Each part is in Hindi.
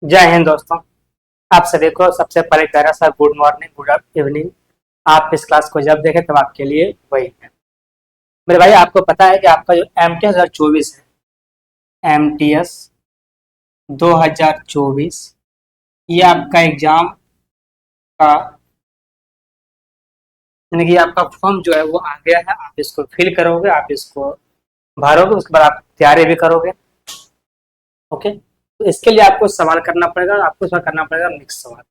जय हिंद दोस्तों। आप सभी को सबसे पहले प्यारा सा गुड मॉर्निंग, गुड इवनिंग। आप इस क्लास को जब देखें तब आपके लिए वही है। मेरे भाई, आपको पता है कि आपका जो एम टी एस 2024 है, एम टी एस 2024, ये आपका एग्जाम का यानी कि आपका फॉर्म जो है वो आ गया है। आप इसको फिल करोगे, आप इसको भरोगे, उसके बाद आप तैयारी भी करोगे। ओके, तो इसके लिए आपको सवाल करना पड़ेगा। आपको सवाल करना पड़ेगा मिक्स सवाल।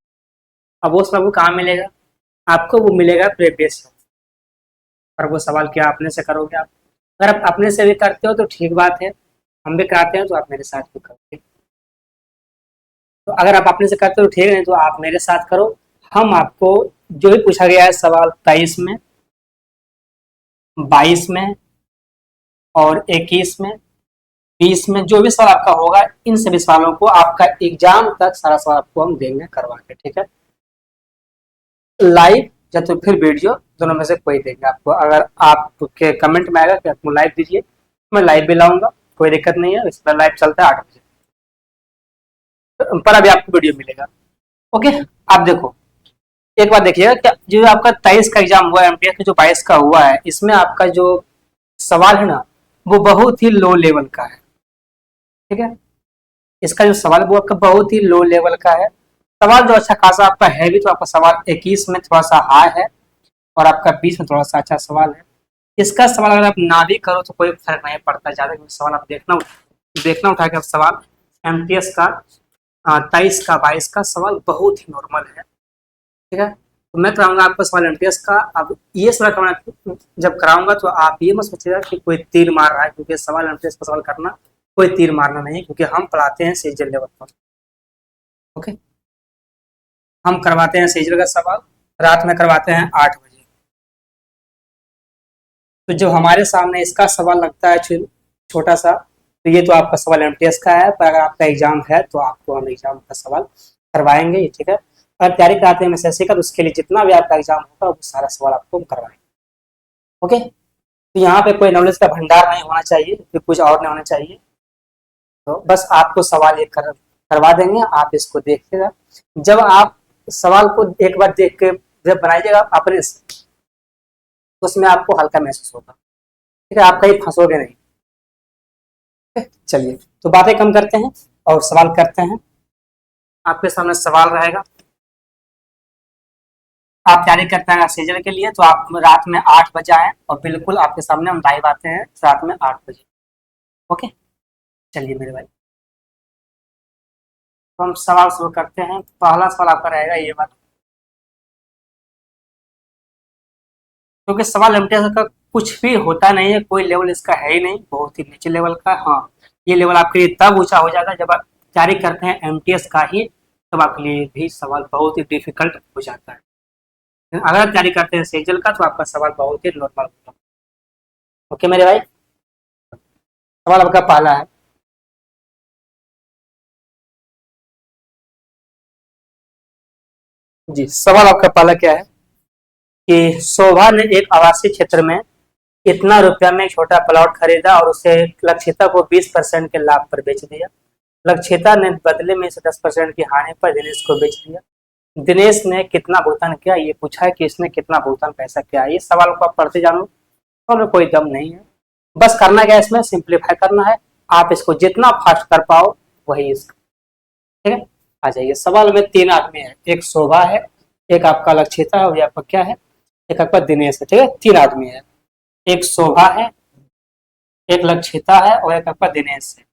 अब वो सवाल को कहाँ मिलेगा? आपको वो मिलेगा प्रीवियस। और वो सवाल क्या अपने से करोगे आप? अगर आप अपने से भी करते हो तो ठीक बात है, हम भी कराते हैं तो आप मेरे साथ भी करोगे। तो अगर आप अपने से करते हो तो ठीक, नहीं तो आप मेरे साथ करो। हम आपको जो भी पूछा गया है सवाल 23 में, 22 में और 21 में, 20 में, जो भी सवाल आपका होगा, इन सभी सवालों को आपका एग्जाम तक सारा सवाल आपको हम देंगे करवा के। ठीक है, लाइव या तो फिर वीडियो, दोनों में से कोई देंगे आपको। अगर आपके कमेंट में आएगा कि आपको लाइव दीजिए, मैं लाइव भी लाऊंगा, कोई दिक्कत नहीं है। इस पर लाइव चलता है 8 बजे पर अभी आपको वीडियो मिलेगा। ओके, आप देखो, एक बात देखिएगा कि जो आपका 23 का एग्जाम हुआ है, एमटीएस का जो 22 का हुआ है, इसमें आपका जो सवाल है ना, वो बहुत ही लो लेवल का है। ठीक है, इसका जो सवाल है वो आपका बहुत ही लो लेवल का है। सवाल जो अच्छा खासा आपका है भी, तो आपका सवाल 21 में थोड़ा सा हाई है और आपका 20 में थोड़ा सा अच्छा सवाल है। इसका सवाल अगर आप ना भी करो तो कोई फर्क नहीं पड़ता ज्यादा, क्योंकि सवाल आप देखना उठा के सवाल एमटीएस का 23 का 22 का सवाल बहुत ही नॉर्मल है। ठीक है, तो मैं कराऊंगा आपको सवाल एमटीएस का। अब ये सवाल कराना, जब कराऊंगा तो आप ये मत सोचिएगा कि कोई तीर मार रहा है, क्योंकि सवाल एमटीएस का सवाल करना कोई तीर मारना नहीं, क्योंकि हम पढ़ाते हैं सीजन लेवल पर। ओके, हम करवाते हैं सीजन का सवाल, रात में करवाते हैं 8 बजे। तो जब हमारे सामने इसका सवाल लगता है छोटा सा, तो ये तो आपका सवाल एमटीएस का है, पर अगर आपका एग्जाम है तो आपको हम एग्जाम का सवाल करवाएंगे। ठीक है, अगर तैयारी कराते हैं एमएसएससी का, तो उसके लिए जितना भी आपका एग्जाम होगा वो सारा सवाल आपको हम करवाएंगे। ओके, तो यहाँ पे कोई नॉलेज का भंडार नहीं होना चाहिए, फिर कुछ और नहीं होना चाहिए। तो बस आपको सवाल ये करवा देंगे, आप इसको देखिएगा। जब आप सवाल को एक बार देख के जब बनाइएगा अपने से, तो उसमें आपको हल्का महसूस होगा। ठीक है, आप कहीं फंसोगे नहीं। चलिए, तो बातें कम करते हैं और सवाल करते हैं। आपके सामने सवाल रहेगा, आप तैयारी करते हैं सीजन के लिए, तो आप रात में 8 बजे आए और बिल्कुल आपके सामने हम लाइव आते हैं रात में 8 बजे। ओके, चलिए मेरे भाई, तो हम सवाल शुरू करते हैं। पहला सवाल आपका रहेगा ये वाला, क्योंकि सवाल एमटीएस का कुछ भी होता नहीं है, कोई लेवल इसका है ही नहीं, बहुत ही नीचे लेवल का। हाँ, ये लेवल आपके लिए तब ऊंचा हो जाता है जब आप तैयारी करते हैं एमटीएस का ही, तब आपके लिए भी सवाल बहुत ही डिफिकल्ट हो जाता है। अगर आप तैयारी करते हैं सेजल का, तो आपका सवाल बहुत ही नॉर्मल होगा। ओके मेरे भाई, सवाल आपका पहला है, जी सवाल आपका पहला क्या है कि शोभा ने एक आवासीय क्षेत्र में इतना रुपया में एक छोटा प्लॉट खरीदा और उसे लक्षिता को 20% के लाभ पर बेच दिया। लक्षिता ने बदले में इसे 10% की हानि पर दिनेश को बेच दिया। दिनेश ने कितना भुगतान किया? ये पूछा है कि इसने कितना भुगतान पैसा किया। ये सवाल को आप पढ़ते जानो, तो कोई दम नहीं है। बस करना क्या है, इसमें सिंप्लीफाई करना है। आप इसको जितना फास्ट कर पाओ वही इसका। ठीक है, आ जाइए। सवाल में 3 आदमी है, एक शोभा है, एक आपका लक्षिता है और आपका क्या है, एक आपका दिनेश है। ठीक है, 3 आदमी है, एक शोभा है, एक लक्षिता है और एक आपका दिनेश है।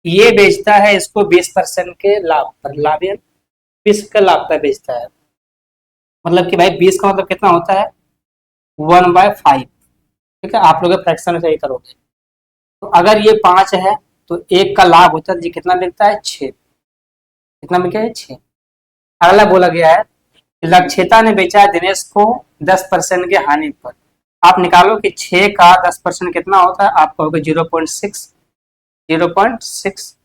ये बेचता है इसको 20% के लाभ पर, लाभ 20 के लाभ पर बेचता है। मतलब कि भाई 20 का मतलब कितना होता है, 1/5। ठीक है, आप लोग फ्रैक्शन से ही करोगे। तो अगर ये 5 है तो एक का लाभ होता है जी, कितना मिलता है 6। कितना मिल गया है 6। अगला बोला गया है लक्षिता ने बेचा है दिनेश को 10% के हानि पर। आप निकालो कि 6 का 10% कितना होता है, आप कहोगे 0.6। 0.6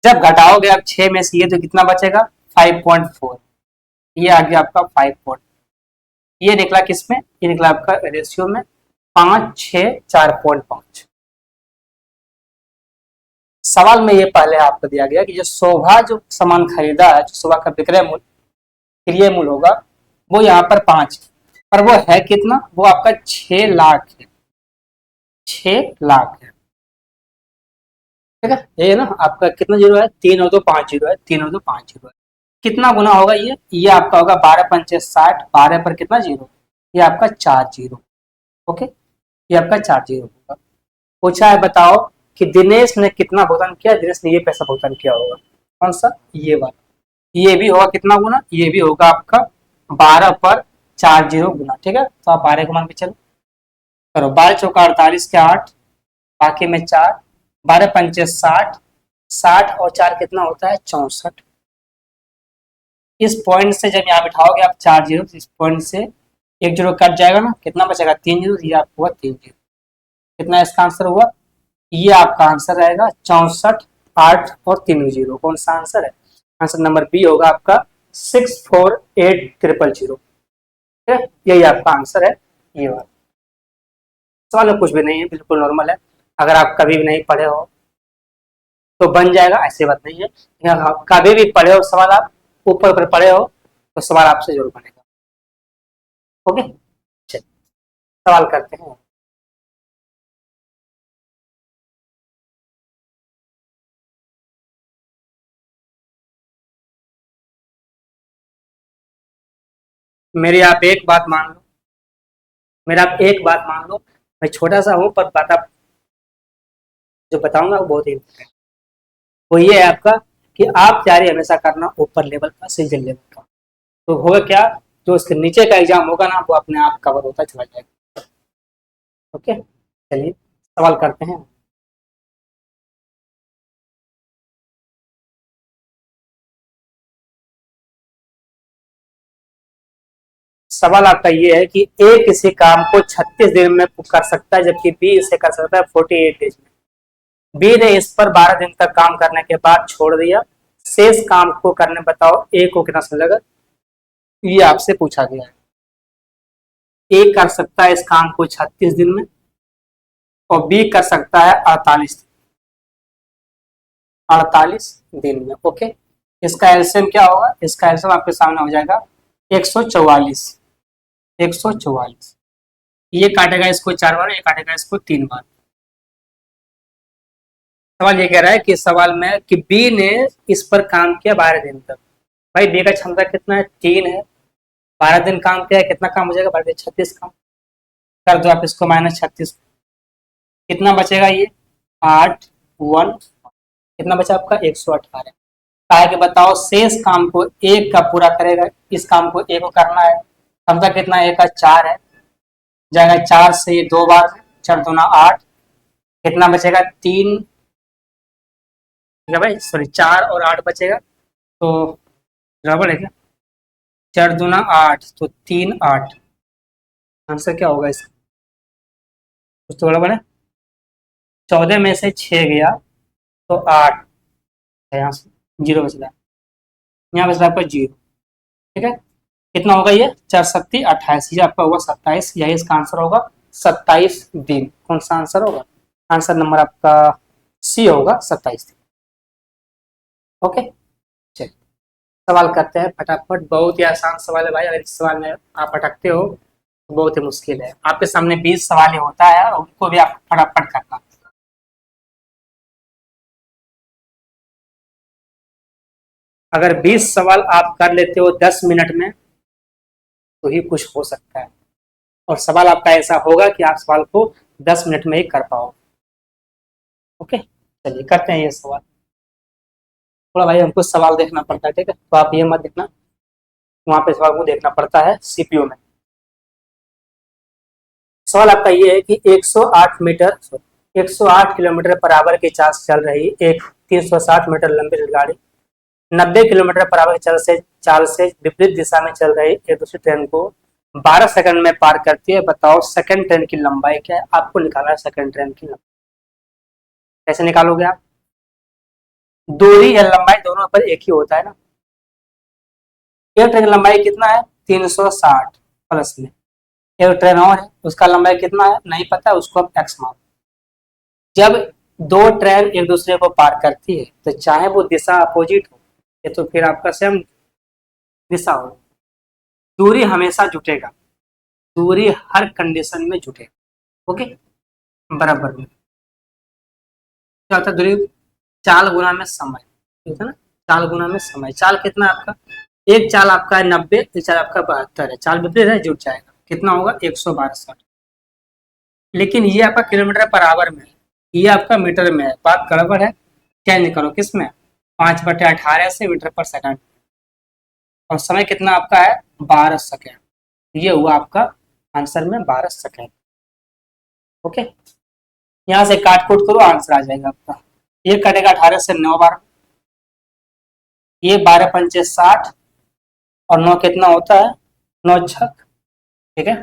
जब घटाओगे आप 6 में से ये, तो कितना बचेगा 5.4। ये आ गया आपका 5 ये निकला किसमें, ये निकला आपका रेशियो में 5, 6, 4.5। सवाल में ये पहले आपको दिया गया कि जो शोभा जो सामान खरीदा है, जो शोभा का विक्रय मूल्य क्रिय मूल्य होगा वो यहाँ पर 5 पर वो है कितना, वो आपका 6 लाख है, 6 लाख है। ठीक है, ये ना आपका कितना जीरो है, 3 और 2 5 जीरो है, 3 और 2 5 जीरो है। कितना गुना होगा ये आपका होगा 12 पंचे 60, 12 पर कितना जीरो, ये आपका 4 जीरो। ओके, ये आपका 4 जीरो होगा। पूछा है बताओ कि दिनेश ने कितना भुगतान किया, दिनेश ने ये पैसा भुगतान किया होगा, कौन सा, ये वाला। ये भी होगा कितना गुना, ये भी होगा आपका 12 पर 4 जीरो गुना। ठीक है, तो आप 12 को मान के चलो, करो 12 चौका 48 के 8, बाकी में 4, 12 पंचे 60, 60 और 4 कितना होता है 64। इस पॉइंट से जब यहाँ बिठाओगे आप 4 जीरो, इस पॉइंट से एक जीरो कट जाएगा ना, कितना बचेगा 3 जीरो, ये आपको हुआ 3 जीरो। कितना इसका आंसर हुआ, ये आपका आंसर रहेगा 64, 8 और 3 जीरो। कौन सा आंसर है, आंसर नंबर बी होगा आपका 648000। ठीक है, यही आपका आंसर है ये वाला। सवाल में कुछ भी नहीं है, बिल्कुल नॉर्मल है। अगर आप कभी भी नहीं पढ़े हो तो बन जाएगा, ऐसी बात नहीं है। आप कभी भी पढ़े हो सवाल, आप ऊपर ऊपर पढ़े हो तो सवाल आपसे जरूर बनेगा। ओके, चलिए सवाल करते हैं। मेरी आप एक बात मान लो, मेरा आप एक बात मान लो, मैं छोटा सा हूं पर बात आप जो बताऊंगा वो बहुत ही important है। वो ये है आपका कि आप तैयारी हमेशा करना ऊपर लेवल का, सीजन लेवल का। तो होगा क्या, जो उसके नीचे का एग्जाम होगा ना वो अपने आप कवर होता चला जाएगा। ओके, चलिए सवाल करते हैं। सवाल आपका ये है कि ए किसी काम को 36 दिन में कर सकता है जबकि बी इसे कर सकता है 48 डेज में। बी ने इस पर 12 दिन तक काम करने के बाद छोड़ दिया, शेष काम को करने बताओ ए को कितना समय लगेगा, ये आपसे पूछा गया है। ए कर सकता है इस काम को 36 दिन में और बी कर सकता है 48 दिन में। ओके, इसका एलसीएम क्या होगा, इसका एलसीएम आपके सामने हो जाएगा 144। 144 ये काटेगा इसको 4 बार, ये काटेगा इसको 3 बार। सवाल ये कह रहा है कि सवाल में कि बी ने इस पर काम किया 12 दिन तक। भाई बी का क्षमता कितना है, 3 है, 12 दिन काम किया है, कितना काम हो जाएगा 36 काम। कर दो आप इसको -36, कितना बचेगा ये 8 1, कितना बचा आपका 118। कहा कि बताओ शेष काम को एक का पूरा करेगा, इस काम को एक को करना है, क्षमता कितना है, एक का 4 है, जाएगा 4 से ये 2 बार, 4 दूना 8, कितना बचेगा 3, ठीक है भाई, सॉरी 4 और 8 बचेगा, तो गड़बड़ है क्या, 4 दूना 8 तो 3 8, आंसर क्या होगा इसका, कुछ तो गड़बड़ है। 14 में से 6 गया तो 8, यहाँ से 0 बच रहा है, यहाँ बच रहा है आपका 0। ठीक है, कितना होगा ये 4 सत्ती 28, ये आपका होगा 27, यही इसका आंसर होगा 27 दिन। कौन सा आंसर होगा, आंसर नंबर आपका सी होगा 27 दिन। ओके, चलिए सवाल करते हैं फटाफट, बहुत ही आसान सवाल है भाई, अगर इस सवाल में आप अटकते हो तो बहुत ही मुश्किल है। आपके सामने 20 सवाल होता है और उनको भी आप फटाफट करना। अगर 20 सवाल आप कर लेते हो 10 मिनट में तो ही कुछ हो सकता है, और सवाल आपका ऐसा होगा कि आप सवाल को 10 मिनट में ही कर पाओ। ओके, चलिए करते हैं ये सवाल। थोड़ा भाई हमको सवाल देखना पड़ता है, ठीक है, तो आप ये मत देखना, वहां पे सवाल को देखना पड़ता है सीपीयू में। सवाल आपका ये है कि 108 मीटर 108 किलोमीटर पर आवर की चाल से चल रही एक 360 मीटर लंबी रेलगाड़ी 90 किलोमीटर पर आवर की चाल से विपरीत दिशा में चल रही एक दूसरी ट्रेन को 12 सेकंड में पार करती है। बताओ सेकंड ट्रेन की लंबाई क्या है, आपको निकालना है सेकंड ट्रेन की लंबाई। कैसे निकालोगे आप, दूरी या लंबाई दोनों पर एक ही होता है ना। एक ट्रेन की लंबाई कितना है 360 प्लस में एक ट्रेन और है, उसका लंबाई कितना है नहीं पता, उसको आप एक्स मानो। जब दो ट्रेन एक दूसरे को पार करती है तो चाहे वो दिशा अपोजिट हो या तो फिर आपका सेम दिशा हो, दूरी हमेशा जुटेगा, दूरी हर कंडीशन में जुटेगा। ओके, बराबर में क्या होता है दूरी, चाल गुना में समय, ठीक है ना, चाल गुना में समय। चाल कितना आपका, एक चाल आपका है 90, एक चाल आपका 72 है, चाल विपरीत है, जुट जाएगा, कितना होगा 162। लेकिन ये आपका किलोमीटर पर आवर में है, ये आपका मीटर में है, बात गड़बड़ है, चेंज करो किस में, 5/18 से मीटर पर सेकंड। और समय कितना आपका है 12 सेकेंड, ये हुआ आपका आंसर में 12 सेकेंड। ओके, यहाँ से काट कूट करो आंसर आ जाएगा आपका। ये कटेगा 18 से 9 बार, ये 12×5 = 60 और 9 कितना होता है 9×6, ठीक है,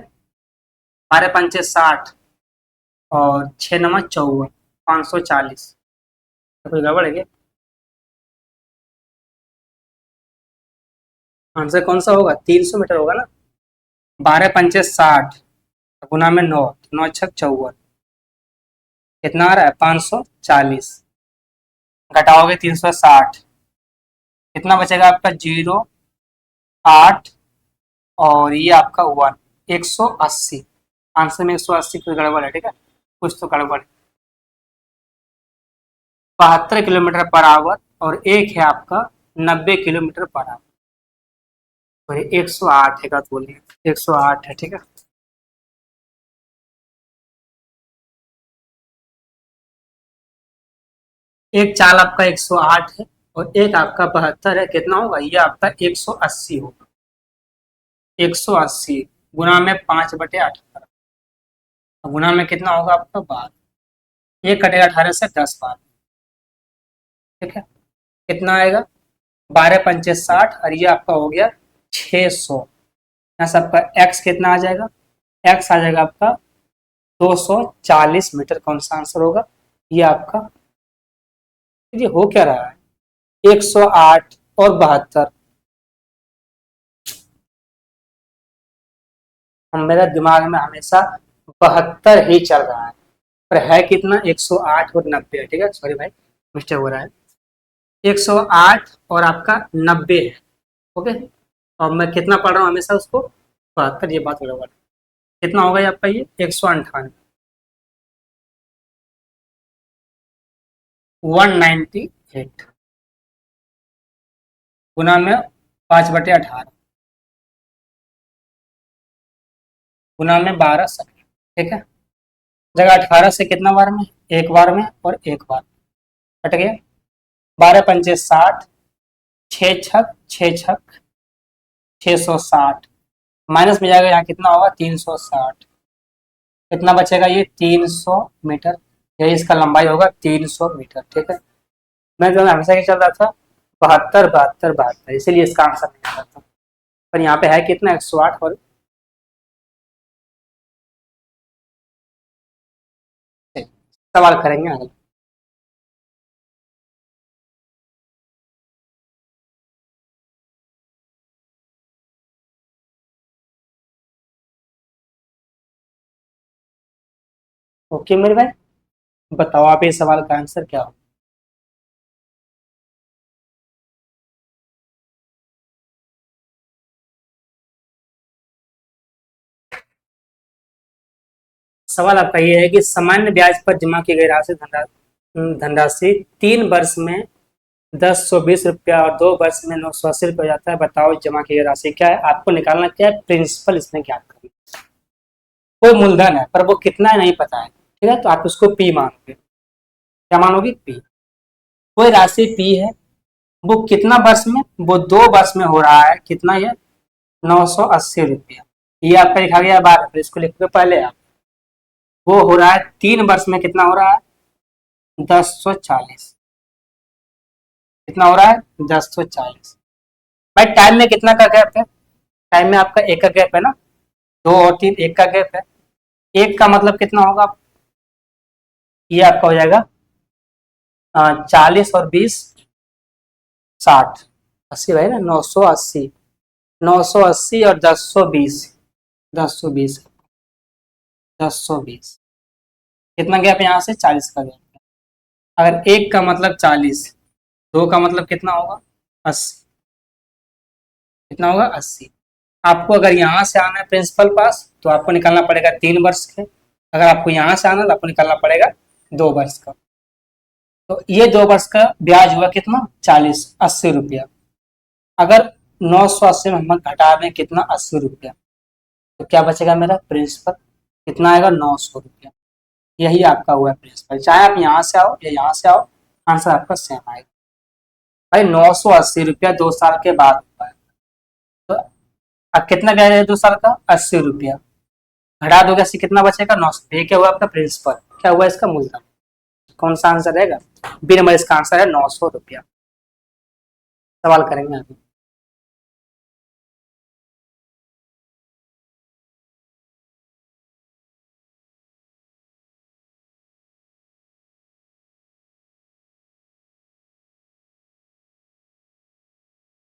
12×5 = 60 और 6×9 = 54, 540। तो कोई गड़बड़ है क्या, आंसर कौन सा होगा 300 मीटर होगा ना। 12×5 = 60 गुना में 9, 9×6 = 54, कितना आ रहा है 540, घटाओगे 360, कितना बचेगा आपका 0, 8 और ये आपका 1, 180। आंसर में 180 की गड़बड़ है, ठीक है, कुछ तो गड़बड़ है। 72 किलोमीटर पर आवर और एक है आपका 90 किलोमीटर पर आवर, और 108 है, बात बोलिए 108 है, ठीक है। एक चाल आपका 108 है और एक आपका 72 है, कितना होगा ये आपका 180 होगा, 180 गुना में 5/18, गुना में कितना होगा आपका 12, ये कटेगा 18 से 10 बार, ठीक है, कितना आएगा 12×5 = 60 और ये आपका हो गया 600। यहाँ से आपका एक्स कितना आ जाएगा, एक्स आ जाएगा आपका 240 मीटर। कौन सा आंसर होगा ये आपका, ये हो क्या रहा है 108 और 72, हम मेरा दिमाग में हमेशा 72 ही चल रहा है, पर है कितना 108 और 90 है, ठीक है, सॉरी भाई मिस्टेक हो रहा है, 108 और आपका 90 है। ओके, और मैं कितना पढ़ रहा हूँ हमेशा उसको 72, ये बात गड़बड़, कितना होगा ये आपका ये 198, 198 गुना में 5/18 गुना में 12 सेकंड, ठीक है, जगह 18 से कितना बार में, एक बार में और एक बार कट गया, 12×5 = 60, 6×6 = 660, माइनस में जाएगा यहाँ कितना होगा 360, कितना बचेगा ये 300 मीटर, यही इसका लंबाई होगा 300 मीटर, ठीक है। मैं जो हमेशा क्या चल रहा था 72 72 72, इसीलिए इसका आंसर नहीं आ रहा था, पर यहाँ पे है कितना 108 और सवाल करेंगे आगे। ओके मेरे भाई, बताओ आप इस सवाल का आंसर क्या हो। सवाल आपका ये है कि सामान्य ब्याज पर जमा की गई राशि धनराशि 3 वर्ष में 10 120 रुपया और 2 वर्ष में 980 रुपया हो जाता है, बताओ जमा की गई राशि क्या है। आपको निकालना क्या है, प्रिंसिपल इसमें क्या करना है। कोई मूलधन है पर वो कितना है नहीं पता है, ठीक है, तो आप उसको पी मानोगे, क्या मानोगे पी। कोई राशि पी है, वो कितना वर्ष में, वो 2 वर्ष में हो रहा है, कितना ये 980 रुपया, ये आपका लिखा गया बात, तो इसको लिखोगे पहले आप, वो हो रहा है 3 वर्ष में, कितना हो रहा है 1040, कितना हो रहा है 1040। भाई टाइम में कितना का गैप है, टाइम में आपका एक का गैप है ना, 2 और 3 एक का गैप है, एक का मतलब कितना होगा, ये आपका हो जाएगा 40 और 20 60, 80 भाई ना, 980, 980 और 1020, 1020, 1020, कितना गैप है यहाँ से 40 का गैप है, अगर एक का मतलब 40, दो का मतलब कितना होगा 80, कितना होगा 80। आपको अगर यहाँ से आना है प्रिंसिपल पास तो आपको निकालना पड़ेगा 3 वर्ष के, अगर आपको यहाँ से आना है तो आपको निकालना पड़ेगा 2 वर्ष का। तो ये 2 वर्ष का ब्याज हुआ कितना 80 रुपया। अगर 980 में हम घटा दें कितना 80 रुपया, तो क्या बचेगा मेरा प्रिंसिपल, कितना आएगा 900 रुपया। यही आपका हुआ प्रिंसिपल, चाहे आप यहाँ से आओ या यहाँ से आओ, आंसर आपका सेम आएगा। भाई 980 रुपया 2 साल के बाद हुआ है, तो अब कितना ब्याज है 2 साल का 80 रुपया, घटा दोगे 80 कितना बचेगा 900। ये क्या हुआ आपका प्रिंसिपल, क्या हुआ इसका मूलधन। कौन सा आंसर रहेगा, बी नंबर इसका आंसर है 900 रुपया। सवाल करेंगे आगे।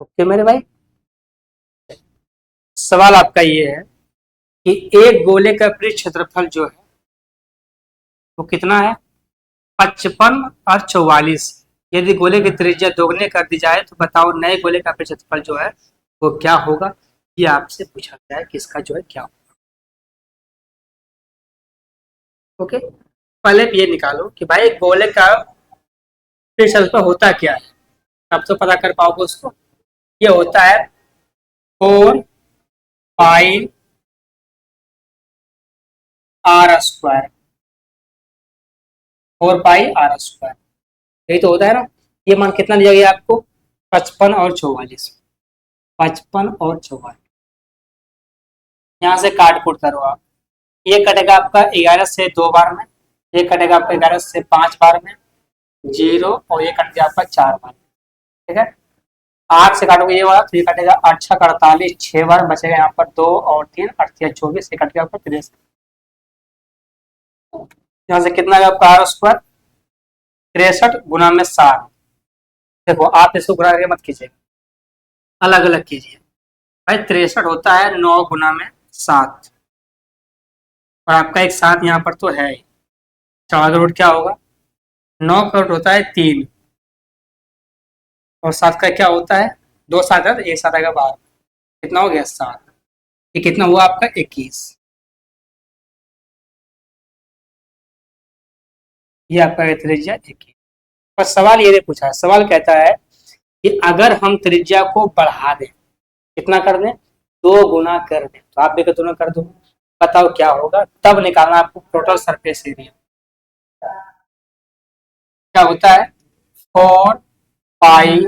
ओके मेरे भाई, सवाल आपका ये है कि एक गोले का पृष्ठ क्षेत्रफल जो है वो कितना है 55 और 44। यदि गोले की त्रिज्या दोगुनी कर दी जाए तो बताओ नए गोले का पृष्ठ क्षेत्रफल जो है वो क्या होगा। ये आपसे पूछा गया है किसका जो है क्या होगा। ओके, पहले ये निकालो कि भाई गोले का पृष्ठ क्षेत्रफल होता क्या है, अब तो पता कर पाओगे उसको। ये होता है 4 पाई r², 4 पाई r², यही तो होता है ना। ये मान कितना दिया गया आपको 55 और 44, 55 और 44। यहाँ से काट कुट करो आप, ये कटेगा आपका 11 से 2 बार में, ये कटेगा आपका 11 से 5 बार में, 0, और ये कट गया आपका 4 बार। ठीक है, 8 से काटोगे ये वाला तो ये कटेगा 8 छक 48, 6 बार बचेगा यहाँ पर 2 और 3 38 24, ये कट गया आपका 63। यहाँ से कितना है आपका r², 63 गुना में 7। देखो आप इसको गुणा करके मत कीजिए, अलग अलग कीजिए। भाई 63 होता है 9 गुना में 7, और आपका एक 7 यहाँ पर तो है ही। 4 का रूट क्या होगा, 9 का रूट होता है 3, और 7 का क्या होता है 2 7 है तो 1 7 आएगा 12, कितना हो गया 7। ये कितना हुआ आपका 21। ये आपका त्रिज्या 21। पर सवाल ये पूछा है, सवाल कहता है कि अगर हम त्रिज्या को बढ़ा दें, कितना कर दें 2 गुना कर दें, तो आप भी दोनों कर दो, बताओ क्या होगा। तब निकालना आपको टोटल सरफेस एरिया। क्या होता है 4 पाई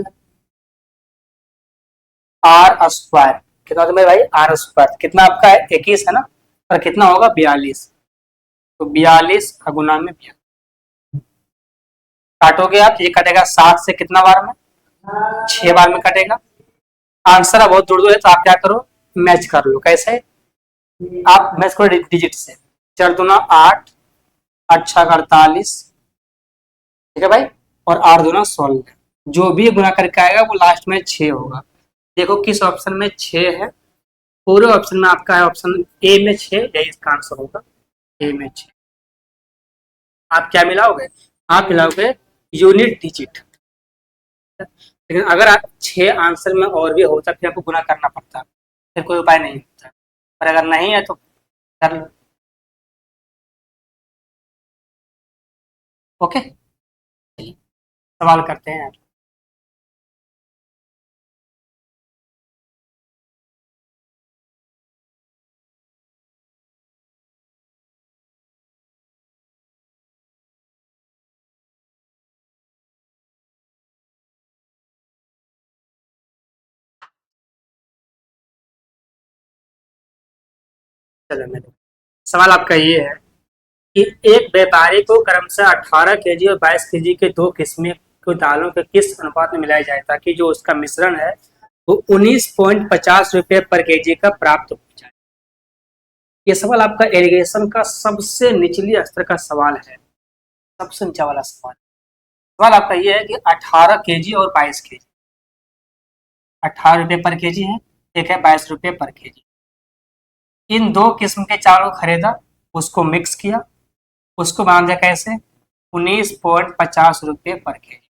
r², कितना होता है भाई r², कितना आपका है 21 है ना, और कितना होगा 42, तो 42 गुना में 42। काटोगे आप, ये कटेगा 7 से कितना बार में 6 बार में कटेगा। आंसर अब बहुत दूर दूर है तो आप क्या करो मैच कर लो। कैसे, आप मैच करो डिजिट से, 4 दूना 8, 8 छक 48, ठीक है भाई, और 8 दूना 16। जो भी गुना करके आएगा वो लास्ट में 6 होगा। देखो किस ऑप्शन में 6 है, पूरे ऑप्शन में आपका है ऑप्शन ए में 6, यही इसका आंसर होगा ए में 6। आप क्या मिलाओगे, आप मिलाओगे यूनिट डिजिट। लेकिन अगर आप 6 आंसर में और भी होता फिर आपको गुना करना पड़ता, फिर कोई उपाय नहीं होता, पर अगर नहीं है तो कर लो। ओके, सवाल करते हैं। चलो मेरे सवाल आपका ये है कि एक व्यापारी को क्रमशः 18 केजी और 22 केजी के 2 किस्में को दालों के किस अनुपात में मिलाया जाए ताकि जो उसका मिश्रण है वो 19.50 रुपये पर केजी का प्राप्त हो जाए। ये सवाल आपका इरिगेशन का सबसे निचली स्तर का सवाल है, सबसे नीचा वाला सवाल। सवाल आपका ये है कि 18 केजी और 22 केजी, 18 रुपये पर केजी है, एक है 22 रुपये पर केजी। इन 2 किस्म के चावल को खरीदा, उसको मिक्स किया, उसको बना दिया कैसे 19.50 रुपये पर केजी।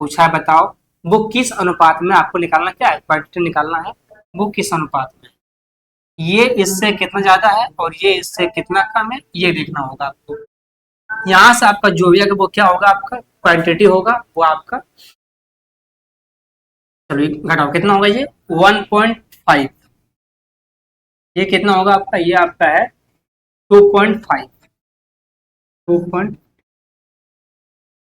पूछा है बताओ वो किस अनुपात में, आपको निकालना क्या है, क्वांटिटी निकालना है, वो किस अनुपात में, ये इससे कितना ज्यादा है और ये इससे कितना कम है, ये देखना होगा आपको। यहाँ से आपका जो भी है वो क्या होगा, आपका क्वांटिटी होगा वो आपका, चलो घटाओ कितना होगा ये 1.5, ये कितना होगा आपका, ये आपका है 2.5, 2.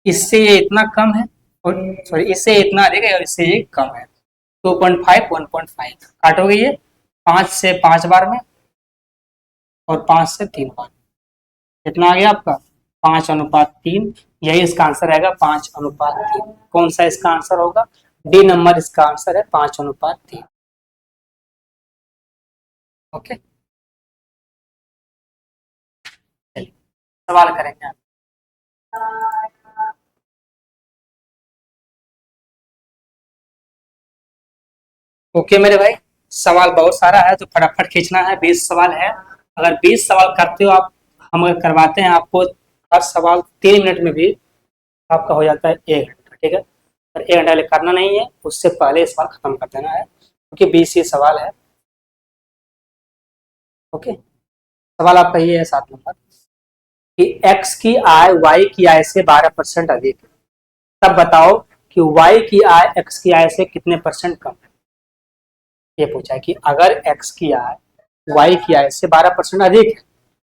इससे ये इतना कम है और सॉरी इससे इतना अधिक है और इससे ये कम है, 2.5 1.5 काटोगे ये 5 से 5 बार में और 5 से 3 बार, कितना आ गया आपका 5:3। यही इसका आंसर रहेगा 5:3। कौन सा इसका आंसर होगा, डी नंबर इसका आंसर है 5:3। ओके चलिए सवाल करेंगे आप। ओके मेरे भाई, सवाल बहुत सारा है तो फटाफट खींचना है, 20 सवाल है। अगर 20 सवाल करते हो आप, हम अगर करवाते हैं आपको हर सवाल 3 मिनट में भी आपका हो जाता है 1 घंटा, ठीक है। पर 1 घंटा करना नहीं है, उससे पहले सवाल खत्म कर देना है क्योंकि 20 ही सवाल है। ओके सवाल आपका ये है 7 नंबर कि x की आय y की आय से 12% अधिक है, तब बताओ कि y की आय x की आय से कितने परसेंट कम है। ये पूछा है कि अगर x की आय y की आय से 12% अधिक है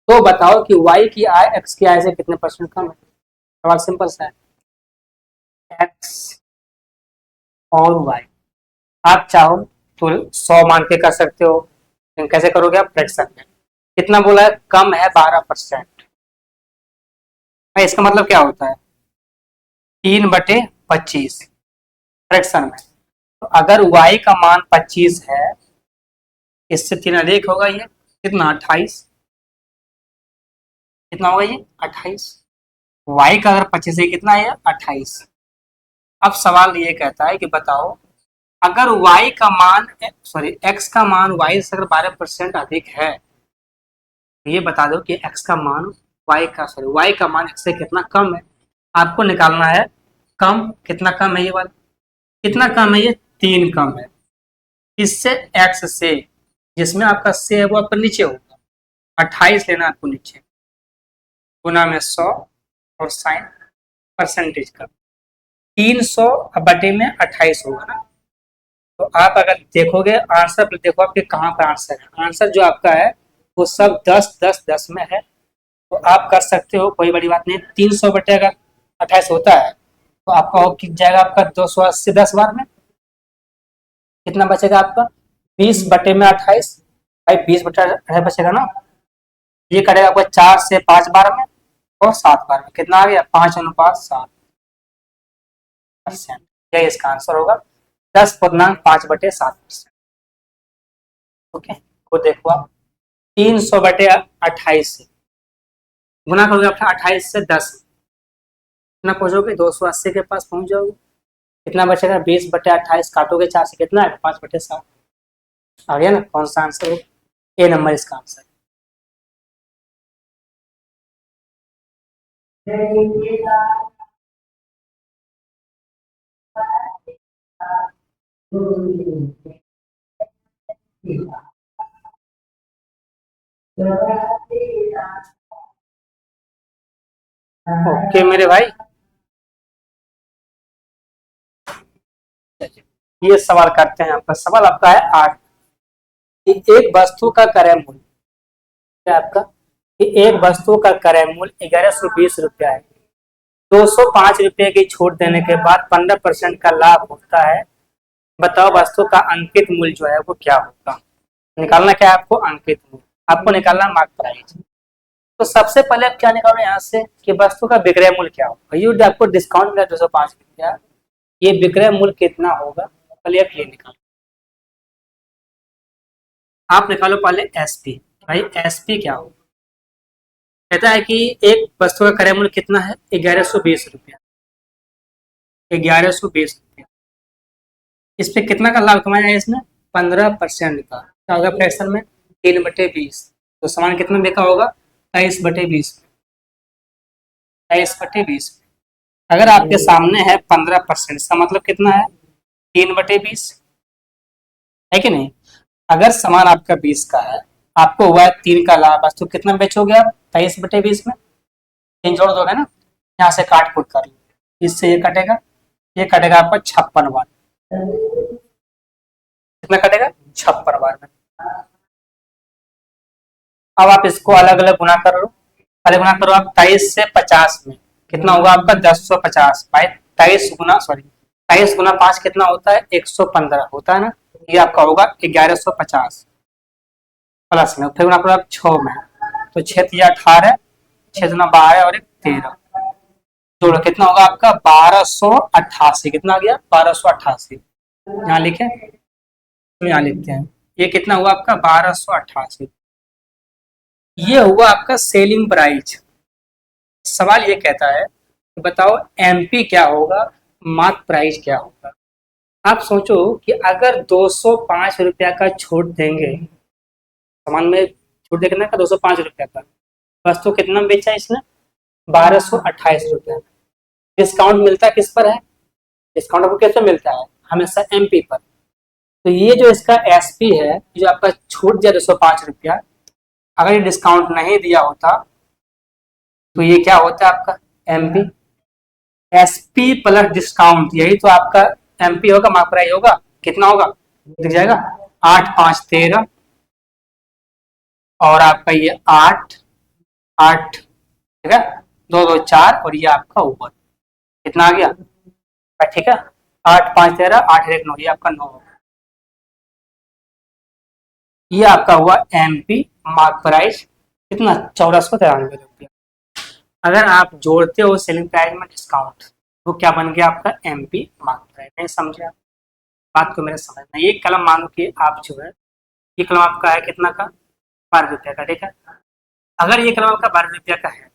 तो बताओ कि y की आय x की आय से कितने परसेंट कम है। सवाल सिंपल सा है, x और y, आप चाहो तो 100 मान के कर सकते हो, लेकिन कैसे करोगे आप, फ्रैक्शन में। कितना बोला है, कम है 12%। इसका मतलब क्या होता है 3/25 फ्रैक्शन में। तो अगर y का मान 25 है, इससे 3 अधिक होगा, ये कितना 28, कितना होगा ये 28, y का अगर 25 है कितना है 28। अब सवाल ये कहता है कि बताओ अगर y का मान सॉरी x का मान y से अगर 12% अधिक है, तो ये बता दो कि x का मान y का मान x से कितना कम है। आपको निकालना है कम, कितना कम है ये वाला, कितना कम है ये 3 कम है। इससे x से, जिसमें आपका से है वो आपका नीचे होगा, 28 लेना आपको नीचे, गुना में 100 और साइन परसेंटेज का, 300 बटे में 28 होगा ना। तो आप अगर देखोगे आंसर पर, देखो आपके कहाँ पर आंसर है, आंसर जो आपका है वो सब 10 10 10 में है। तो आप कर सकते हो, कोई बड़ी बात नहीं। 300 बटे अगर 28 होता है तो आपका हो कित जाएगा, आपका 280 10 बार में कितना बचेगा आपका 20 बटे में 28, भाई 20 बटे 28 बचेगा ना। ये करेगा आपका 4 से 5 बार में और 7 बार में, कितना आ गया 5:7%। यही इसका आंसर होगा 10.5/7%। ओके तो देखो आप 300 बटे 28 से गुना करोगे अपना 28 से 10, कितना पहुंचोगे 280 के पास पहुंच जाओगे। कितना बचेगा 20 बटे 28, काटोगे 4 से कितना है 5/7। आ गया ना, कौन सा आंसर हो, ए नंबर इसका आंसर। ओके मेरे भाई, ये सवाल करते हैं। आपका सवाल आपका है 8 कि एक वस्तु का क्रय मूल्य, क्या आपका कि एक वस्तु का क्रय मूल्य 1120 रुपया है, 205 रुपये की छूट देने के बाद 15% का लाभ होता है, बताओ वस्तु का अंकित मूल्य जो है वो क्या होगा। निकालना क्या है आपको, अंकित मूल्य आपको निकालना, मार्क प्राइस। तो सबसे पहले आप क्या निकालो यहाँ से कि वस्तु का विक्रय मूल्य क्या होगा। ये आपको डिस्काउंट मिला 205 रुपया, ये विक्रय मूल्य कितना होगा, पहले आप ये निकालो। आप निकालो पहले एसपी, भाई एसपी क्या होगा। कहता है कि एक वस्तु का क्रय मूल्य कितना है 1120 रुपया, 1120 रुपया। इस पे कितना का लाभ कमाया है इसने, 15% का। क्या होगा फ्रैक्शन में 3/20, तो सामान कितना देखा होगा 23/20। 23/20। अगर आपके सामने है 15%, इसका मतलब कितना है? 3/20, है कि नहीं? अगर सामान आपका 20 का है, आपको हुआ है 3 का लाभ, बस तो कितना बेचोगे आप 23/20 में? 3 जोड़ दोगे ना, यहाँ से काट कुट कर लो, इससे ये कटेगा आपका 56 बार। कितना कटेगा? 56 बार में। अब आप इसको अलग अलग गुना करो, अलग गुना करो आप 23 से 50 में, कितना होगा आपका? 1050 भाई। 23 गुना 5 कितना होता है? 115 होता है ना। ये आपका होगा 1150 प्लस में, फिर गुना करो आप 6 में, तो 6 × 18, 6 × 12 और 1 13, जोड़ो कितना होगा आपका? 1288। कितना आ गया? 1288। यहाँ लिखे, तो यहाँ लिखते हैं, ये कितना हुआ आपका? 1288। ये हुआ आपका सेलिंग प्राइस। सवाल ये कहता है कि बताओ एमपी क्या होगा, मार्क प्राइस क्या होगा। आप सोचो कि अगर 205 रुपया का छूट देंगे, सामान में छूट देना का 205 रुपया का, वस्तु कितना में बेचा इसने? 1228 रुपया। डिस्काउंट मिलता किस पर है? डिस्काउंट आपको किस पर मिलता है? हमेशा एमपी पर। तो ये जो इसका एसपी है, जो आपका छूट दिया 205 रुपया, अगर ये डिस्काउंट नहीं दिया होता तो ये क्या होता है आपका? एमपी। एसपी प्लस डिस्काउंट, यही तो आपका एमपी होगा, मार्क प्राइस होगा। कितना होगा? दिख जाएगा, 8×5 = 13, और आपका ये 8 8, ठीक है, 2 2 4, और ये आपका ऊपर कितना आ गया? ठीक है, 8×5 = 13, 8×1 = 9, ये आपका 9 होगा। ये आपका हुआ एमपी, मार्क प्राइस कितना? 1493 रुपया। अगर आप जोड़ते हो सेलिंग प्राइस में डिस्काउंट, तो क्या बन गया आपका? MP, mark price. नहीं समझे आप बात को? मेरे समझना, ये कलम मानो कि आप जो है, ये कलम आपका है कितना का? 12 रुपया का, ठीक है। अगर ये कलम आपका 12 रुपया का है,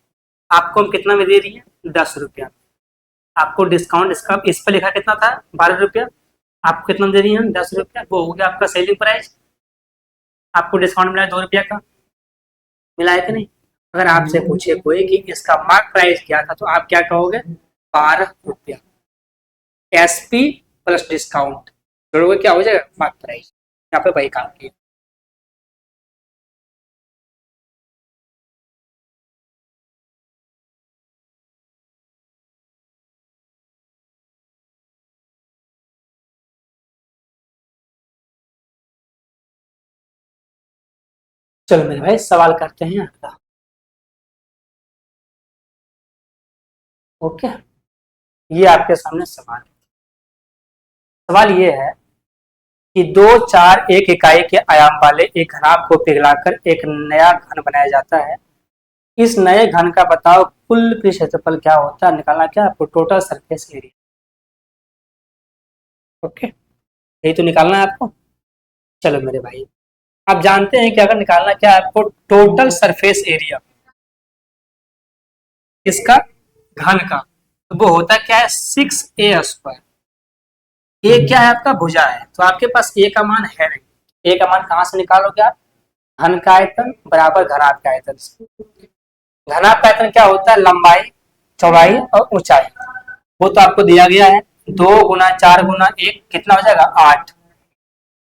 आपको हम कितना में दे रही है? 10 रुपया। आपको डिस्काउंट इसका इस पर लिखा कितना था? 12 रुपया। आपको कितना दे रही है? 10 रुपया। वो हो गया आपका सेलिंग प्राइस। आपको डिस्काउंट मिला है 2 रुपया का, मिला है कि नहीं? अगर आपसे पूछे कोई कि इसका मार्क प्राइस क्या था, तो आप क्या कहोगे? 12 रुपया। एसपी प्लस डिस्काउंट जोड़ोगे, क्या हो जाएगा? Mark price. यहाँ पे वही काम किया। चलो मेरे भाई, सवाल करते हैं अगला। ओके, ये आपके सामने सवाल है। सवाल ये है कि 2 4 1 इकाई के आयाम वाले एक घनाभ को पिघलाकर एक नया घन बनाया जाता है। इस नए घन का बताओ कुल पृष्ठ क्षेत्रफल क्या होता है? निकालना क्या आपको? Total surface area. ओके, यही तो निकालना है आपको। चलो मेरे भाई, आप जानते हैं कि अगर निकालना क्या है आपको? टोटल सरफेस एरिया इसका, घन का, तो वो होता क्या है? 6a²। ए क्या है आपका? भुजा है, तो आपके पास ए का मान है नहीं। ए का मान कहाँ से निकालोगे आप? घन का आयतन बराबर घनाभ का आयतन से। घनाभ का आयतन क्या होता है? लंबाई, चौड़ाई और ऊंचाई। वो तो आपको दिया गया है। 2 × 4 × 1 कितना हो जाएगा? 8।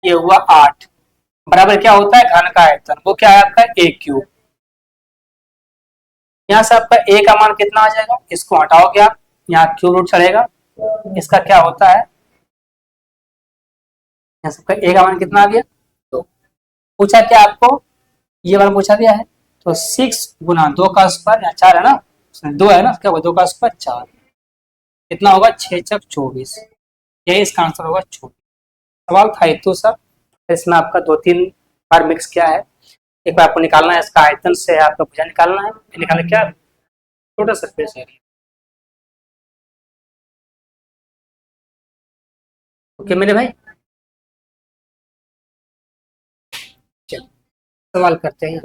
ये हुआ 8, बराबर क्या होता है? घन का आयतन, वो क्या है आपका? a³। यहाँ से आपका ए का मान कितना आ जाएगा? इसको हटाओगे आप, यहाँ क्यूब रूट चढ़ेगा, इसका क्या होता है? यहाँ सबका ए का मान कितना आ गया? 2। पूछा क्या आपको? ये वाला पूछा गया है, तो 6 × 2 का स्क्वायर, यहाँ 4 है ना, 2 है ना, क्या होगा? 2 का स्क्वायर 4, कितना होगा? 6×4 = 24। यही इसका आंसर होगा 24। सवाल था एक तो सर, इसमें आपका 2 3 बार मिक्स किया है। एक बार आपको निकालना है इसका आयतन से, आपका भुजा निकालना है, निकालना क्या? Total surface area. ओके मेरे भाई, चलो सवाल करते हैं।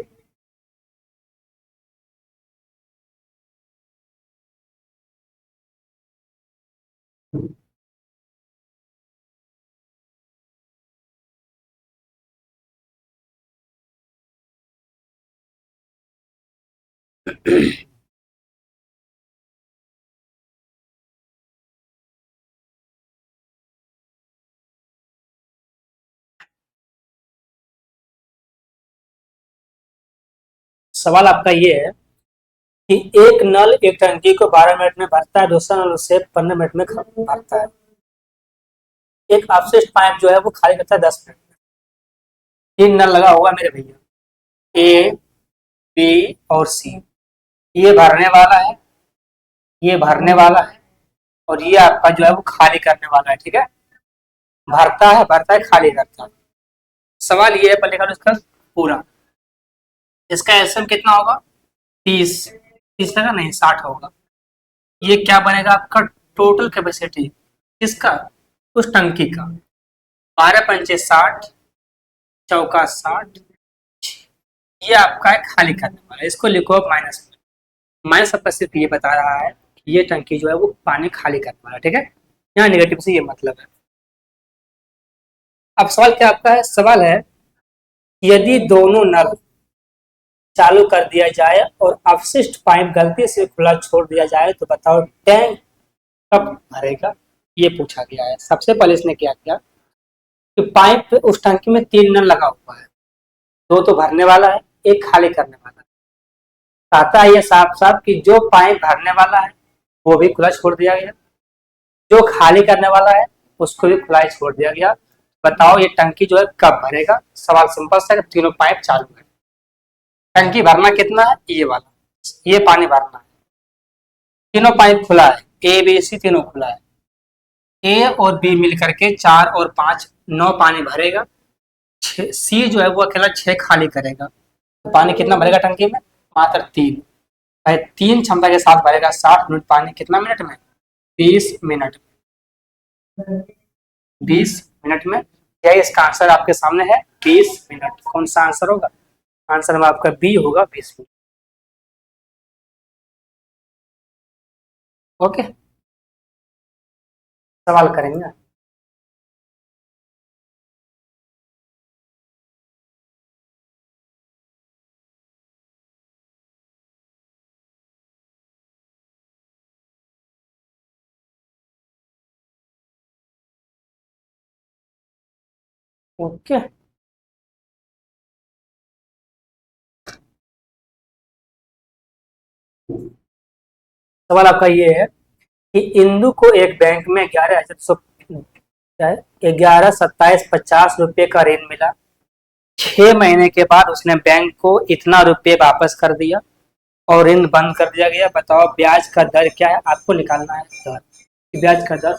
सवाल आपका ये है कि एक नल एक टंकी को 12 मिनट में भरता है, दूसरा नल उसे 15 मिनट में भरता है। एक अपशिष्ट पाइप जो है वो खाली करता है 10 मिनट में। 3 नल लगा हुआ मेरे भैया, ए, बी और सी। ये भरने वाला है, ये भरने वाला है, और ये आपका जो है वो खाली करने वाला है। ठीक है, भरता है खाली करता है। सवाल ये है, पहले का इसका पूरा, इसका एसएम कितना होगा? 30। 30 लगा नहीं, 60 होगा। ये क्या बनेगा आपका? टोटल कैपेसिटी किसका? उस टंकी का। 12 पंचे 60, चौका 60, ये आपका है खाली करने वाला। इसको लिखो आप माइनस में। माइनस आपका सिर्फ ये बता रहा है कि ये टंकी जो है वो पानी खाली करने वाला। ठीक है, यहाँ नेगेटिव से ये मतलब है। अब सवाल क्या आपका है? सवाल है यदि दोनों नल चालू कर दिया जाए और अपशिष्ट पाइप गलती से खुला छोड़ दिया जाए तो बताओ टैंक कब भरेगा? ये पूछा गया है। सबसे पहले इसने क्या किया कि पाइप उस टंकी में 3 नल लगा हुआ है, 2 तो भरने वाला है, एक खाली करने वाला है। कहता है ये साफ साफ कि जो पाइप भरने वाला है वो भी खुला छोड़ दिया गया, जो खाली करने वाला है उसको भी खुला ही छोड़ दिया गया। बताओ ये टंकी जो है कब भरेगा? सवाल सिंपल सा है, तीनों पाइप चालू है। टंकी भरना कितना है? ये वाला, ये पानी भरना है। तीनों पाइप खुला है, ए बी सी तीनों खुला है। ए और बी मिलकर के 4 और 5 9 पानी भरेगा। सी जो है वो अकेला 6 खाली करेगा। तो पानी कितना भरेगा टंकी में? मात्र 3। 3 क्षमता के साथ भरेगा 60 मिनट पानी। कितना मिनट में? 20 मिनट में। 20 मिनट में। क्या इसका आंसर आपके सामने है? 20 मिनट। कौन सा आंसर होगा? आंसर में आपका बी होगा, 20 मिनट। ओके, सवाल करेंगे। ओके, सवाल आपका ये है कि इंदु को एक बैंक में 11,2750 रुपए का ऋण मिला। 6 महीने के बाद उसने बैंक को इतना रुपए वापस कर दिया और ऋण बंद कर दिया गया। बताओ ब्याज का दर क्या है? आपको निकालना है दर, ब्याज का दर।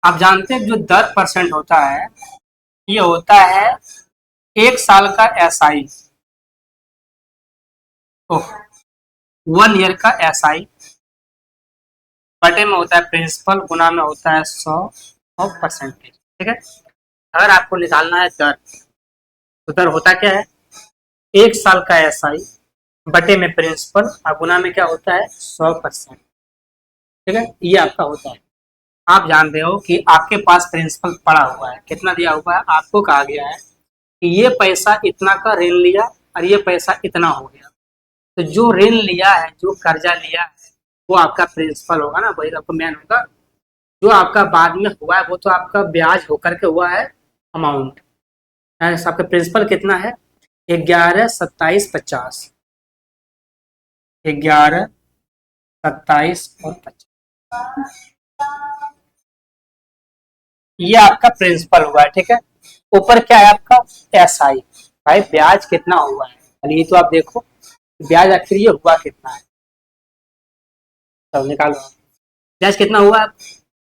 आप जानते हैं जो दर परसेंट होता है, ये होता है 1 साल का एसआई, 1 ईयर का एसआई, बटे में होता है प्रिंसिपल, गुना में होता है 100 और परसेंटेज। ठीक है, अगर आपको निकालना है दर, तो दर होता क्या है? 1 साल का एसआई बटे में प्रिंसिपल और गुना में क्या होता है? 100%। ठीक है, ये आपका होता है। आप जानते हो कि आपके पास प्रिंसिपल पड़ा हुआ है, कितना दिया हुआ है? आपको कहा गया है कि ये पैसा इतना का ऋण लिया और ये पैसा इतना हो गया। तो जो ऋण लिया है, जो कर्जा लिया है, वो आपका प्रिंसिपल होगा ना, वही आपका मेन होगा। जो आपका बाद में हुआ है वो तो आपका ब्याज होकर के हुआ है अमाउंट। आपका प्रिंसिपल कितना है? 11,2750। 11, 27 और 50, ये आपका प्रिंसिपल हुआ है। ठीक है, ऊपर क्या है आपका? एसआई। भाई ब्याज कितना हुआ है, ये तो आप देखो ब्याज आखिर ये हुआ कितना है, तब निकालो। ब्याज कितना हुआ?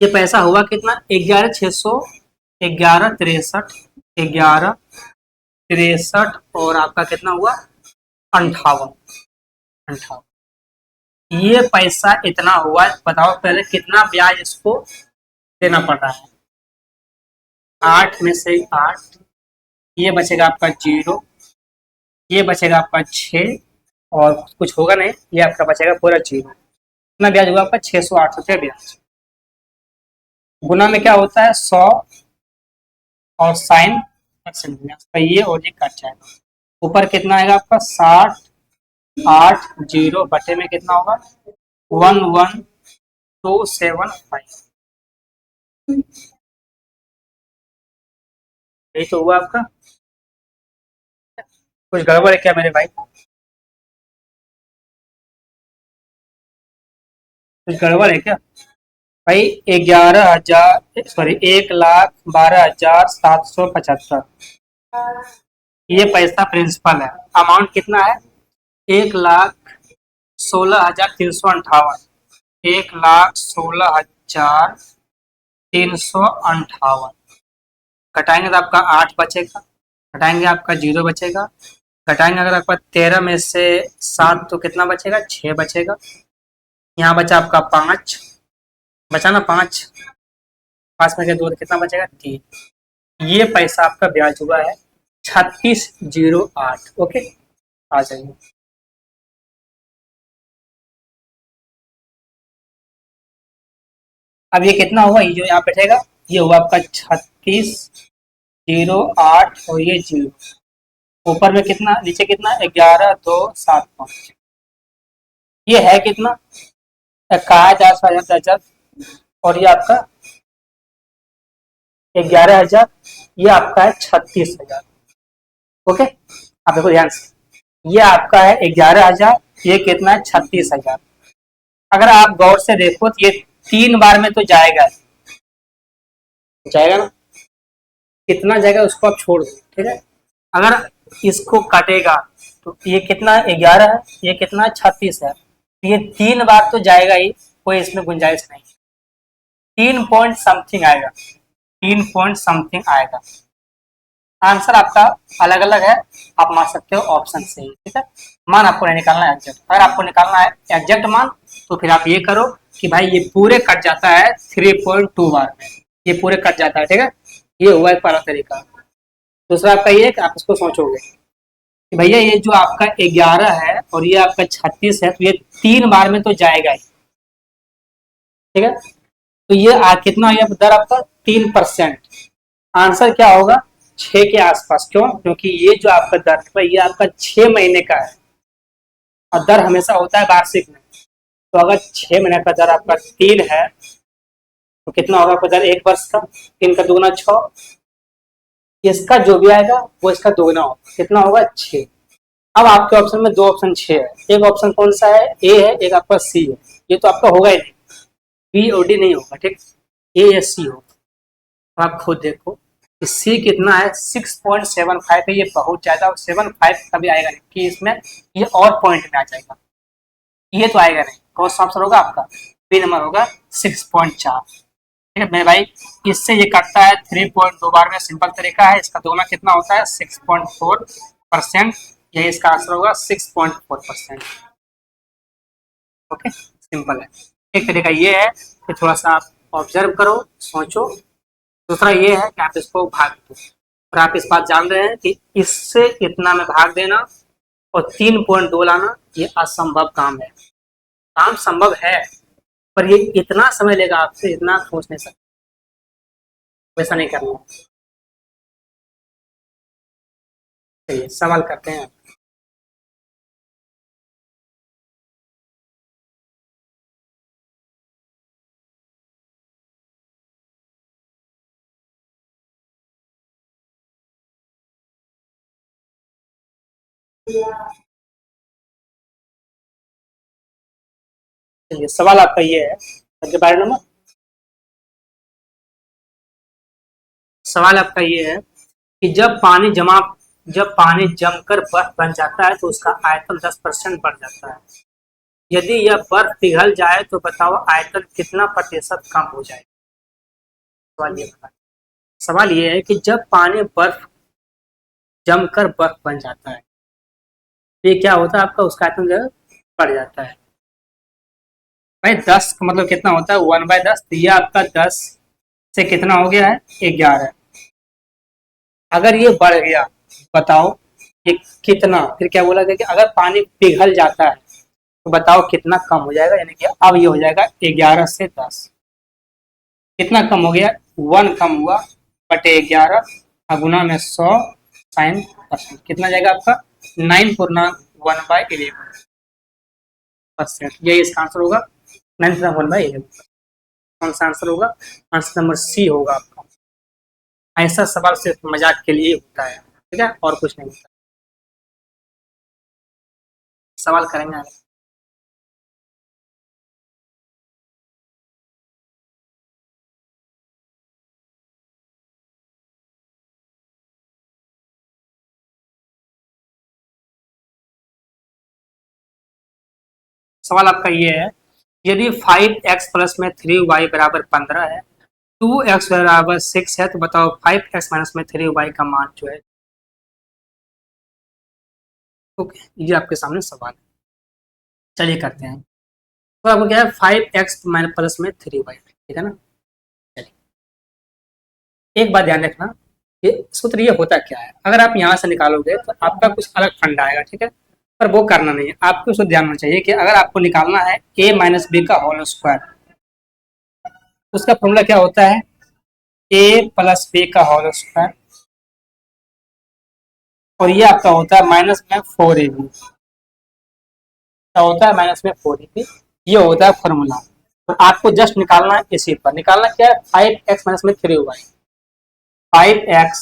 ये पैसा हुआ कितना? 11,600, 11,63, 11,63 और आपका कितना हुआ? 58। 58, ये पैसा इतना हुआ। बताओ पहले कितना ब्याज इसको देना पड़ रहा है? 8 में से 8, ये बचेगा आपका 0, ये बचेगा आपका 6 और कुछ होगा नहीं, ये आपका बचेगा पूरा 0। कितना ब्याज हुआ आपका? 608 रुपये ब्याज। गुना में क्या होता है? 100 और साइन परसेंट, ये और ये कट जाएगा। ऊपर कितना आएगा आपका? 60, 8, 0 बटे में कितना होगा? 11,275। यही तो हुआ आपका। कुछ गड़बड़ है क्या मेरे भाई? कुछ गड़बड़ है क्या भाई? 11,000, सॉरी, 1,12,775, ये पैसा प्रिंसिपल है। अमाउंट कितना है? 1,16,358, 1,16,358। घटाएंगे तो आपका 8 बचेगा, घटाएंगे आपका 0 बचेगा, घटाएंगे अगर आपका 13 में से 7 तो कितना बचेगा? 6 बचेगा। यहाँ बचा आपका 5, बचा ना 5, 5 में से 2 तो कितना बचेगा? 3। ये पैसा आपका ब्याज हुआ है 3608। ओके, आ जाइए। अब ये कितना हुआ? ये जो यहाँ बैठेगा ये हुआ आपका 3608, और ये 0, ऊपर में कितना, नीचे कितना? 11,275। ये है कितना? कहा है 4,000, और ये आपका 11,000, ये आपका है 36,000। ओके, आप देखो ध्यान से, ये आपका है 11,000, ये कितना है? 36,000। अगर आप गौर से देखो तो ये 3 बार में तो जाएगा, जाएगा ना? कितना जाएगा उसको आप छोड़ दो, ठीक है। अगर इसको काटेगा तो ये कितना है? 11 है, ये कितना है? 36 है। तो ये 3 बार तो जाएगा ही, कोई इसमें गुंजाइश नहीं। 3 पॉइंट समथिंग आएगा, 3 पॉइंट समथिंग आएगा। आंसर आपका अलग अलग है, आप मान सकते हो ऑप्शन से ही, ठीक है। मान आपको नहीं निकालना है एग्जैक्ट, अगर आपको निकालना है एग्जैक्ट मान तो फिर आप ये करो कि भाई ये पूरे कट जाता है 3.2 बार में, ये पूरे कट जाता है, ठीक है। ये हुआ एक पहला तरीका। दूसरा आपका ये है कि आप इसको सोचोगे कि भैया ये जो आपका 11 है और ये आपका 36 है, तो ये 3 बार में तो जाएगा ही, ठीक है। तो ये कितना आ गया दर आपका? 3%। आंसर क्या होगा? 6 के आसपास। क्यों? क्योंकि ये जो आपका दर है ये आपका 6 महीने का है, और दर हमेशा होता है वार्षिक में। तो अगर 6 महीने का दर आपका 3 है तो कितना होगा आपका दर 1 वर्ष का? 3 का दुगना 6, इसका जो भी आएगा वो इसका दोगुना होगा, कितना होगा? 6। अब आपके ऑप्शन में 2 ऑप्शन 6 है, एक ऑप्शन कौन सा है? ए है, एक आपका सी है। ये तो आपका होगा ही नहीं, बी और डी नहीं होगा, ठीक। ए या सी होगा। आप खुद देखो, सी कितना है? 6.75 है, ये बहुत ज्यादा, और 75 कभी आएगा नहीं कि इसमें ये और पॉइंट में आ जाएगा, ये तो आएगा नहीं। कौन सा ऑप्शन होगा आपका? बी नंबर होगा, 6.4, ठीक है मेरे भाई। इससे ये कटता है 3.2 बार में, सिंपल तरीका है। इसका दोगुना कितना होता है? 6.4%। यही इसका आंसर होगा, 6.4%। ओके, सिंपल है। एक तरीका ये है कि थोड़ा सा आप ऑब्जर्व करो, सोचो। दूसरा ये है कि आप इसको भाग दो, और आप इस बात जान रहे हैं कि इससे इतना में भाग देना और 3.2 लाना ये असंभव काम है। काम संभव है, पर ये इतना समय लेगा आपसे, इतना आप सोच नहीं सकते, वैसा नहीं करना। चलिए सवाल करते हैं। चलिए सवाल आपका ये है, अगले बारे नंबर। सवाल आपका ये है कि जब पानी जमकर बर्फ बन जाता है तो उसका आयतन 10% बढ़ जाता है। यदि यह बर्फ पिघल जाए तो बताओ आयतन कितना प्रतिशत कम हो जाए? सवाल ये बताइए। सवाल ये है कि जब पानी बर्फ जमकर बर्फ बन जाता है तो ये क्या होता है आपका? उसका आयतन जो है बढ़ जाता है। भाई 10 का मतलब कितना होता है? 1/10। तो ये आपका 10 से कितना हो गया है? 11। अगर ये बढ़ गया, बताओ ये कितना? फिर क्या बोला गया कि अगर पानी पिघल जाता है तो बताओ कितना कम हो जाएगा? यानी कि अब ये हो जाएगा 11 से 10। कितना कम हो गया? 1 कम हुआ, बटे 11, गुना में 100 साइन परसेंट, कितना जाएगा आपका? 9.1/11%। यही इसका आंसर होगा, 9.1/11। कौन सा आंसर होगा? आंसर नंबर सी होगा आपका। ऐसा सवाल सिर्फ मजाक के लिए होता है, ठीक है, और कुछ नहीं होता। सवाल करेंगे आगे। सवाल आपका ये है, यदि 5x प्लस में 3y बराबर 15 है, 2x बराबर 6 है, तो बताओ 5x माइनस में 3y का मान जो है। ओके, ये आपके सामने सवाल है, चलिए करते हैं। तो आपको क्या है, 5x माइनस प्लस में 3y, ठीक है ना। चलिए, एक बात ध्यान रखना, ये सूत्र ये होता क्या है, अगर आप यहाँ से निकालोगे तो आपका कुछ अलग फंड आएगा, ठीक है, पर वो करना नहीं है आपको। उसको ध्यान रखना चाहिए कि अगर आपको निकालना है a माइनस बी का होल स्क्वायर, उसका फॉर्मूला क्या होता है, a प्लस बी का होल स्क्वायर, और ये आपका होता है माइनस में 4ab, क्या होता है माइनस में 4ab, ये होता है फॉर्मूला। तो आपको जस्ट निकालना है इसी पर, निकालना क्या है, 5x माइनस में 3y, 5x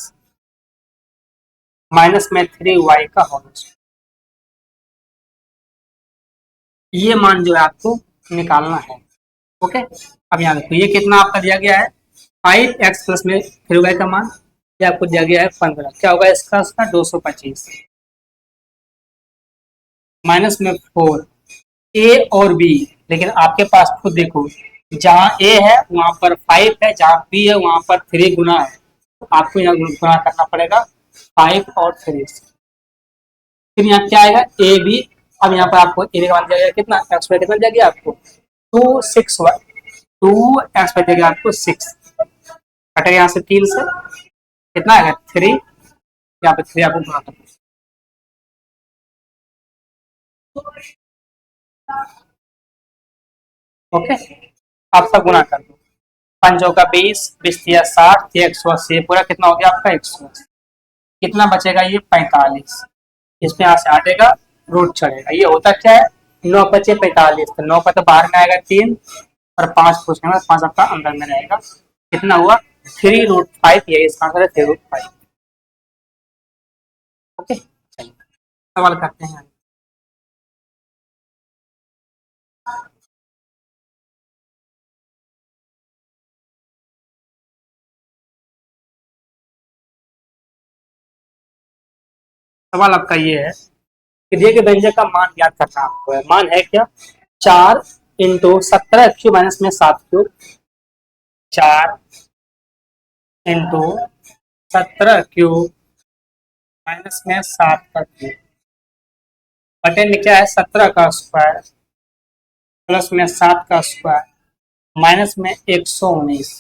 माइनस में 3y का होल स्क्वायर, ये मान जो है आपको निकालना है। ओके, अब यहाँ देखो, ये कितना आपका दिया गया है, 5x प्लस में 3y का मान, ये आपको दिया गया है 15, क्या होगा इसका, 225 माइनस में 4, a और b, लेकिन आपके पास खुद देखो, जहाँ a है वहां पर 5 है, जहाँ b है वहां पर 3 गुना है, तो आपको यहाँ गुना करना पड़ेगा 5 और 3 से। फिर यहाँ क्या आएगा, ए बी, अब यहाँ पर आपको ए का मान दिया गया कितना, एक्स पर कितना दिया गया आपको, 2 एक्स पर दिया गया आपको 6, कटेगा यहाँ से 3 से, कितना आएगा 3, यहाँ पे 3 आपको गुना करना। ओके, आप सब गुना कर दो, 5 का 20, 20 या 60, 180, पूरा कितना हो गया आपका 180, कितना बचेगा ये 45, इसमें यहाँ से हटेगा, रूट चढ़ेगा, ये होता क्या है, 9 बचे 45, तो 9 का तो बाहर में आएगा 3, और 5 पूछने 5 आपका अंदर में रहेगा, कितना हुआ 3√5, ये इसका आंसर है 3√5। ओके, चलिए सवाल करते हैं। सवाल आपका ये है कि दिए गए व्यंजक का मान याद करना आपको है, मान है क्या, 4 इंटू 17 माइनस में 7 4 इंटू 17 माइनस में 7 का क्यूब, बटे में क्या है 17 का स्क्वायर प्लस में 7 का स्क्वायर माइनस में 119,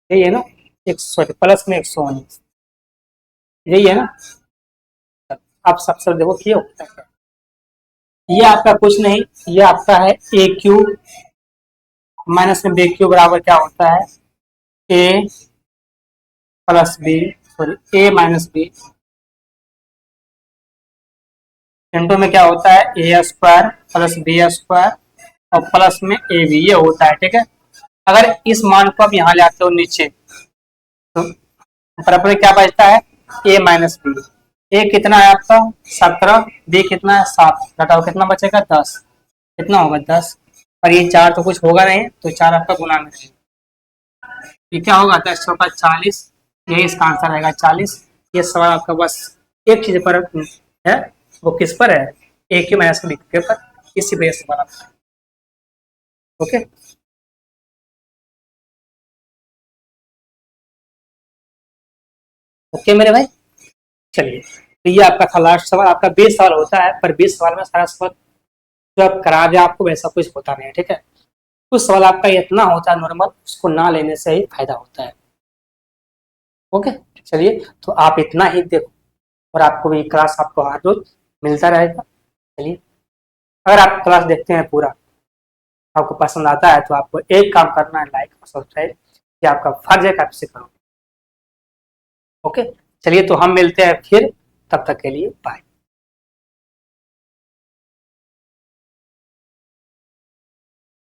यही है ना, एक सॉरी प्लस में 119, यही है ना। आप सबसे देखो कि ये होता है, ये आपका कुछ नहीं, ये आपका है ए क्यूब माइनस में बी क्यूब बराबर क्या होता है, ए प्लस बी, सॉरी ए माइनस बी, इंटू में क्या होता है ए स्क्वायर प्लस बी स्क्वायर और प्लस में ए बी, ये होता है, ठीक है। अगर इस मान को आप यहाँ ले आते हो नीचे, तो बराबर क्या बचता है, ए माइनस बी, ए कितना है आपका 17, बी कितना है 7, घटाओ कितना बचेगा 10, कितना होगा 10, और ये 4 तो कुछ होगा नहीं, तो 4 आपका गुना में रहेगा, ये क्या होगा 10 चौका 40, यही इसका आंसर रहेगा 40। ये सवाल आपका बस एक चीज पर है, वो किस पर है, ए क्यू माइनस बी के पर, इसी वजह से बना। ओके, ओके मेरे भाई, चलिए, तो ये आपका था लास्ट सवाल, आपका 20 सवाल होता है, पर 20 सवाल में सारा सवाल जो आप करा दे आपको वैसा कुछ होता नहीं है, ठीक है। कुछ सवाल आपका इतना होता है नॉर्मल, उसको ना लेने से ही फायदा होता है। ओके, चलिए, तो आप इतना ही देखो, और आपको भी क्लास आपको हर रोज मिलता रहेगा। चलिए, अगर आप क्लास देखते हैं पूरा, आपको पसंद आता है, तो आपको एक काम करना है, लाइक और सब्सक्राइब, ये आपका फर्ज है कि आप इसे करो। ओके, चलिए, तो हम मिलते हैं फिर, तब तक के लिए बाय।